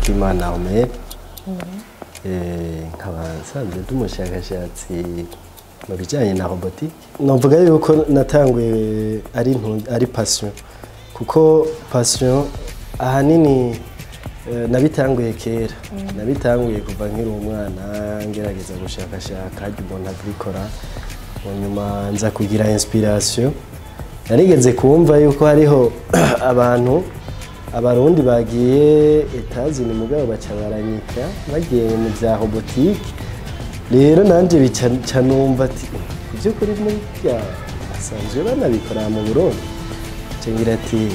Akimana Omer nkaba nsanzwe ndi umushakashatsi mu bijyanye na robotique. Navuga yuko natanguye ari passion, kuko passion ahanini nabitanguye kera, nabitanguye kuva nkiri umwana ngerageza gushakashaka harya umuntu abikora, nyuma nza kugira inspiration. Narigeze kumva yuko hariho abantu abarundi bagiye Etazini mugabo bacabaranyika bagiye mu bya robotique. Rero nanje bica numva ati by'ukuri muri bya asanzwe banabikora mu Burundi. Cengira ati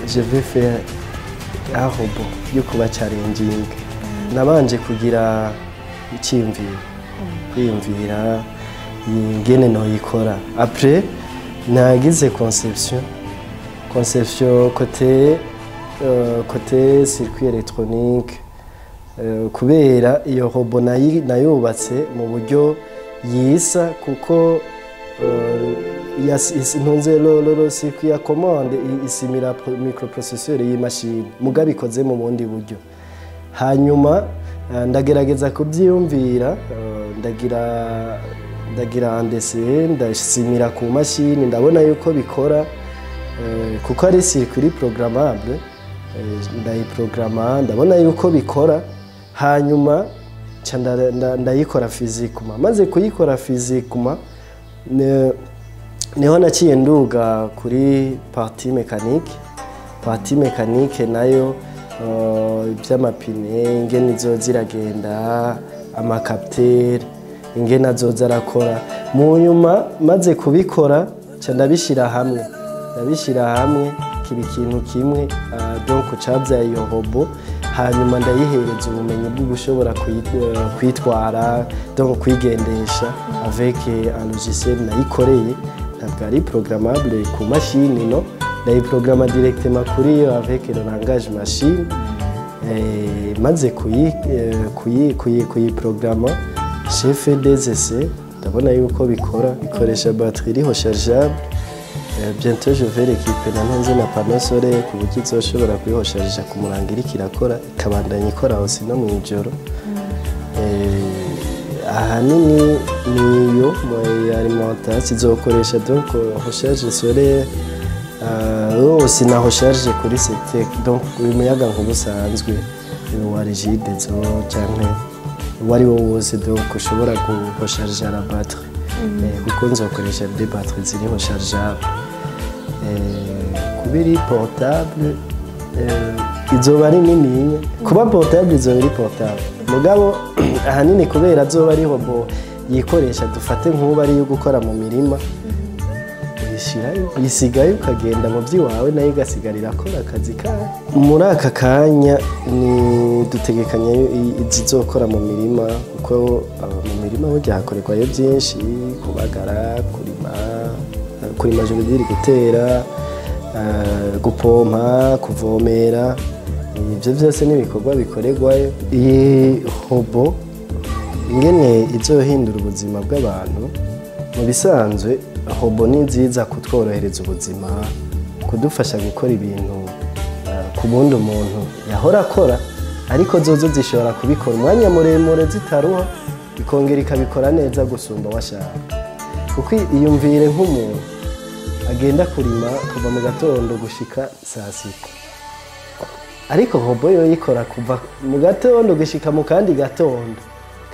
je vais faire un robot yo kuba challenging. Nabanje kugira icyimviro, kwiyumvira ingene no yikora. Après nagize conception côté circuit électronique, kubera iyo robot nayubatse mu buryo yisa, kuko ntunze lo circuit ya commande isimira microprocesseur y'imashini mugabe ikoze mu bundi buryo. Hanyuma ndagerageza kubyiyumvira, ndagira andese ndasimira ku mashini, ndabona yuko bikora kuko ari circuit programmable. Ndayiprograma ndabona yuko bikora, hanyuma ndayikora physiquement. Maze kuyikora physiquement niho naciye nduga kuri partie mécanique nayo iby'amapine ingene izo ziragenda, amacapteur ingene azoza arakora. Mu nyuma maze kubikora ndabishira hamwe kiba ikintu kimwe, donc cabyaye iyo robot. Hanyuma ndayihereza ubumenyi bwo gushobora kwitwara, donc kwigendesha avec un logiciel nayikoreye, ntabwo ari programmable ku mashini, no, ndayiprograma directement kuri yo avec le langage machine. Maze kuyiprograma j'ai fait des essais, ndabona yuko bikoresha batterie rechargeable. Bientôt je vais l'équiper nanone na panneau solaire ku buryo izoshobora kuyihosharisha ku murango iriko irakora, ikabandanya ikora hose no mw'ijoro. Ahanini niyo alimentation izokoresha, donc recharge solaire hose na recharge kuri secteur, donc umuyaga nkuba usanzwe wa rigide zo canke wari wo wose, donc ushobora guhosharija la batterie. Kuko nzokoresha des batteries ziri rechargeable. Kubiri portable izoba ari nini, kuba portable izoba ari portable mugabo ahanini kubera azoba ari robot yikoresha, dufate nk'uba ari yo gukora mu mirima, uyisigaye ukagenda mu by'iwawe nayo igasigarira akora akazi kayo. Muri aka kanya ni dutegekanya izizokora mu mirima, kuko mu mirima burya hakorerwayo byinshi: kubagara, kurima jodiri, gutera, gupompa, kuvomera. Ibyo byose n'ibikorwa bikorerwayo. Iyi robot ingene izohindura ubuzima bw'abantu, mu bisanzwe robot ni nziza kutworohereza ubuzima, kudufasha gukora ibintu ku bundi umuntu yahora akora, ariko zozo zishobora kubikora umwanya muremure zitaruha, ikongera ikabikora neza gusumba washaka. Kuko iyumvire nk'umuntu agenda kurima kuva mu gatondo gushika saa sita, ariko robot yo yikora kuva mu gatondo gushika mu kandi gatondo,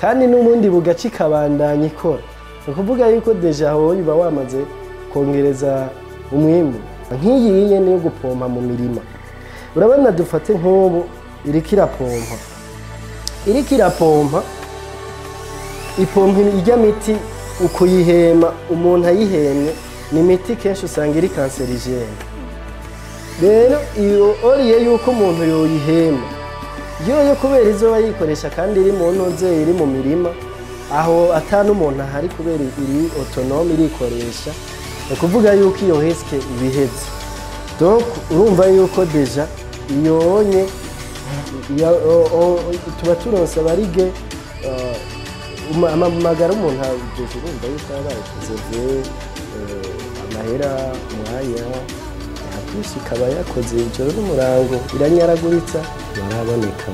kandi n'ubundi bugaci ikabandanya ikora. Ukuvuga yuko deja aho uba wamaze kongereza umwimbu. Nk'iyi nyene yo gupompa mu mirima, urabona dufate nk'ubu iriko irapompa ipompa ijya miti ukuyihema, umuntu ayihemye ni miti kenshi usanga iri cancerigene. Rero iyo oriye yuko umuntu yoyihema yo kubera izoba yikoresha kandi iri mu ntoze, iri mu mirima aho atanu umuntu ahari, kubera iri autonome irikoresha, ukuvuga yuko iyo risque ibiheze. Donc urumva yuko deja iyonye tuba turonse abarige amagara umuntu deja, urumva yuko yabaye amahera, umwanya, plus ikaba yakoze ijoro n'umurango iranyaraguritsa baraboneka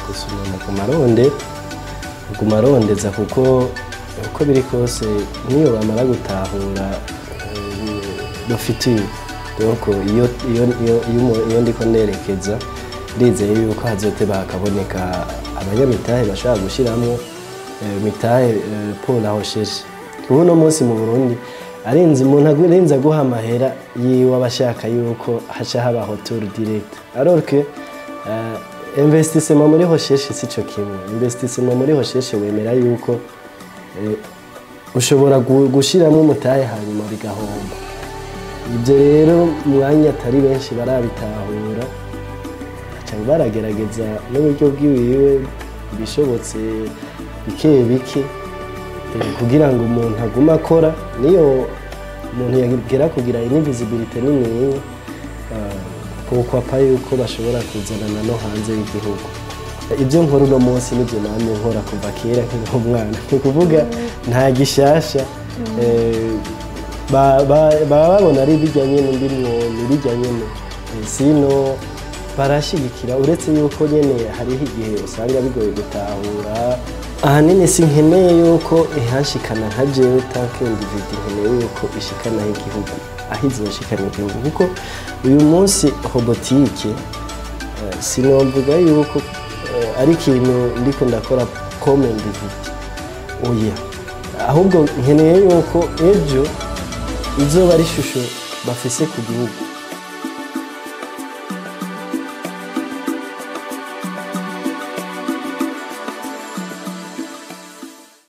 gusa umuntu aguma arondeza kuko uko biri kose niyo bamara gutahura dufitiye donc iyo ndiko nerekeza ndizeye yuko hazoteba hakaboneka abanyamitahe bashaka gushiramwo mitahe pour la recherche. Uno munsi mu Burundi arenze umuntu arenze guha amahera yiwe abashaka yuko haca haba tour direct, alors que investissement muri recherche sico kimwe. Investissement muri recherche wemera yuko ushobora gushiramo umutahe hanyuma bigahomba. Ibyo rero mwanya atari benshi barabitahura cyangwa baragerageza n'uburyo bwiwiwe bishobotse bike kugira ngo umuntu aguma akora, niyo umuntu yagera kugira invisibility nini kuko apa yuko bashobora kuzanana no hanze y'igihugu. Ibyo nkora uno munsi nibyo namwe nkora kuva kera nk'umwana, kuvuga nta gishasha babona ari bijyanye n'indimwo bijyanye sino barashigikira, uretse yuko nyene hariho igihe usanga bigoye gutahura. Ahanini sinkeneye yuko ihashikana nka jewe tanke individu, nkeneye yuko ishikana igihugu aho izoshikana igihugu, kuko uyu munsi robotike sinomvuga yuko ari ikintu ndiko ndakora comme individu, oya, ahubwo nkeneye yuko ejo izoba ari ishusho bafise ku gihugu.